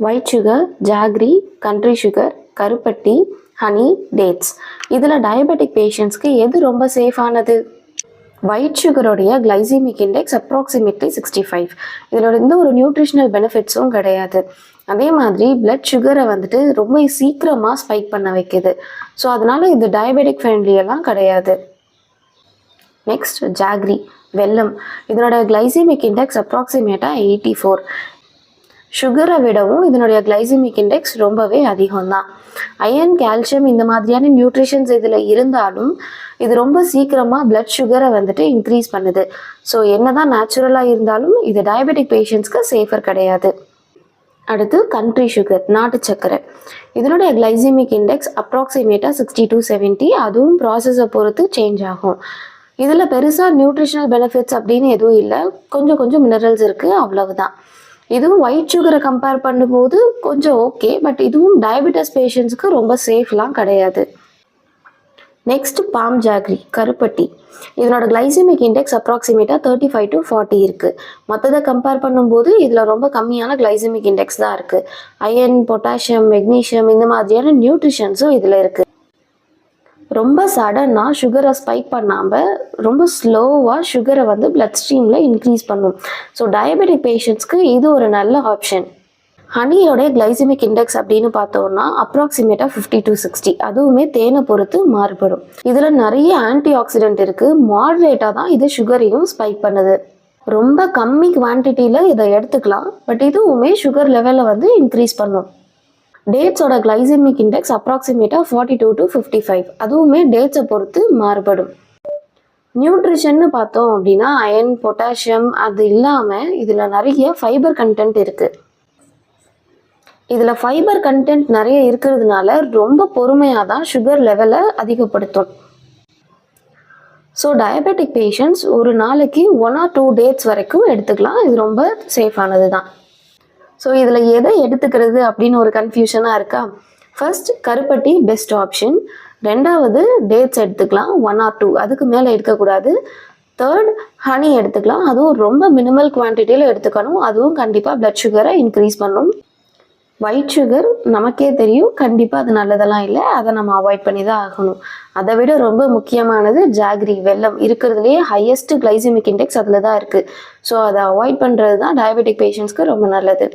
White sugar, jaggery, country sugar, கருப்பட்டி, honey, dates. இதில் diabetic பேஷண்ட்ஸ்க்கு எது ரொம்ப சேஃபானது? ஒயிட் சுகருடைய கிளைசிமிக் இண்டெக்ஸ் அப்ராக்சிமேட்லி 65. இதோட எந்த ஒரு நியூட்ரிஷனல் பெனிஃபிட்ஸும் கிடையாது. அதே மாதிரி பிளட் சுகரை வந்துட்டு ரொம்ப சீக்கிரமாக ஸ்பைக் பண்ண வைக்குது. ஸோ அதனால இது டயபெட்டிக் ஃப்ரெண்ட்லியெல்லாம் கிடையாது. நெக்ஸ்ட் ஜாக்ரி, வெல்லம். இதனோட கிளைசிமிக் இண்டெக்ஸ் அப்ராக்சிமேட்டாக 84. சுகரை விடவும் இதனுடைய கிளைசிமிக் இண்டெக்ஸ் ரொம்பவே அதிகம்தான். அயன், கால்சியம் இந்த மாதிரியான நியூட்ரிஷன்ஸ் இதில் இருந்தாலும் இது ரொம்ப சீக்கிரமாக பிளட் சுகரை வந்துட்டு இன்க்ரீஸ் பண்ணுது. ஸோ என்னதான் நேச்சுரலாக இருந்தாலும் இது டயபெட்டிக் பேஷண்ட்ஸ்க்கு சேஃபர் கிடையாது. அடுத்து கண்ட்ரி சுகர், நாட்டு சர்க்கரை. இதனுடைய கிளைசிமிக் இண்டெக்ஸ் அப்ராக்சிமேட்டாக 60 to 70. அதுவும் ப்ராசஸை பொறுத்து சேஞ்ச் ஆகும். இதில் பெருசாக நியூட்ரிஷனல் பெனிஃபிட்ஸ் அப்படின்னு எதுவும் இல்லை, கொஞ்சம் மினரல்ஸ் இருக்குது, அவ்வளவுதான். இதுவும் ஒயிட் சுகரை கம்பேர் பண்ணும்போது கொஞ்சம் ஓகே, பட் இதுவும் டயபெட்டிஸ் பேஷண்ட்ஸுக்கு ரொம்ப சேஃப்லாம் கிடையாது. நெக்ஸ்ட் பாம் ஜாக்ரி, கருப்பட்டி. இதனோட கிளைசிமிக் இண்டெக்ஸ் அப்ராக்சிமேட்டாக 35 to 40 இருக்குது. மற்றதை கம்பேர் பண்ணும்போது இதில் ரொம்ப கம்மியான கிளைசிமிக் இண்டெக்ஸ் தான் இருக்குது. அயன், பொட்டாசியம், மெக்னீஷியம் இந்த மாதிரியான நியூட்ரிஷன்ஸும் இதில் இருக்குது. ரொம்ப சடனாக சுகரை ஸ்பைக் பண்ணாமல் ரொம்ப ஸ்லோவாக சுகரை வந்து பிளட் ஸ்ட்ரீமில் இன்க்ரீஸ் பண்ணும். ஸோ டயபெட்டிக் பேஷண்ட்ஸ்க்கு இது ஒரு நல்ல ஆப்ஷன். ஹனியோட கிளைசிமிக் இண்டெக்ஸ் அப்படின்னு பார்த்தோம்னா அப்ராக்சிமேட்டாக 50 to 60. அதுவுமே தேனை பொறுத்து மாறுபடும். இதில் நிறைய ஆன்டி ஆக்சிடென்ட் இருக்குது. மாடரேட்டாக தான் இது சுகரையும் ஸ்பைக் பண்ணுது. ரொம்ப கம்மி குவான்டிட்டியில் இதை எடுத்துக்கலாம், பட் இதுவுமே சுகர் லெவலில் வந்து இன்க்ரீஸ் பண்ணும். டேட்ஸோட கிளைசிமிக் இண்டெக்ஸ் அப்ராக்சிமேட்டாக 42 to 55. அதுவுமே டேட்ஸை பொறுத்து மாறுபடும். நியூட்ரிஷன்னு பார்த்தோம் அப்படின்னா அயன், பொட்டாசியம் அது இல்லாமல் இதில் நிறைய ஃபைபர் கண்டென்ட் இருக்குது. இதில் ஃபைபர் கண்டென்ட் நிறைய இருக்கிறதுனால ரொம்ப பொறுமையாக தான் சுகர் லெவலை அதிகப்படுத்தும். ஸோ டயபெட்டிக் பேஷண்ட்ஸ் ஒரு நாளைக்கு 1 or 2 டேட்ஸ் வரைக்கும் எடுத்துக்கலாம். இது ரொம்ப சேஃபானது தான். ஸோ இதில் எதை எடுத்துக்கிறது அப்படின்னு ஒரு கன்ஃபியூஷனாக இருக்கா? ஃபர்ஸ்ட் கருப்பட்டி பெஸ்ட் ஆப்ஷன். ரெண்டாவது டேட்ஸ் எடுத்துக்கலாம், 1 or 2, அதுக்கு மேலே எடுக்கக்கூடாது. தேர்ட் ஹனி எடுத்துக்கலாம், அதுவும் ரொம்ப மினிமல் குவான்டிட்டியில் எடுத்துக்கணும். அதுவும் கண்டிப்பாக பிளட் சுகரை இன்க்ரீஸ் பண்ணும். ஒயிட் சுகர் நமக்கே தெரியும், கண்டிப்பாக அது நல்லதெல்லாம் இல்லை, அதை நம்ம அவாய்ட் பண்ணி தான் ஆகணும். அதை விட ரொம்ப முக்கியமானது ஜாக்ரி, வெல்லம். இருக்கிறதுலேயே ஹையஸ்ட் கிளைசிமிக் இண்டெக்ஸ் அதில் தான் இருக்குது. ஸோ அதை அவாய்ட் பண்ணுறது தான் டயபெட்டிக் பேஷண்ட்ஸ்க்கு ரொம்ப நல்லது.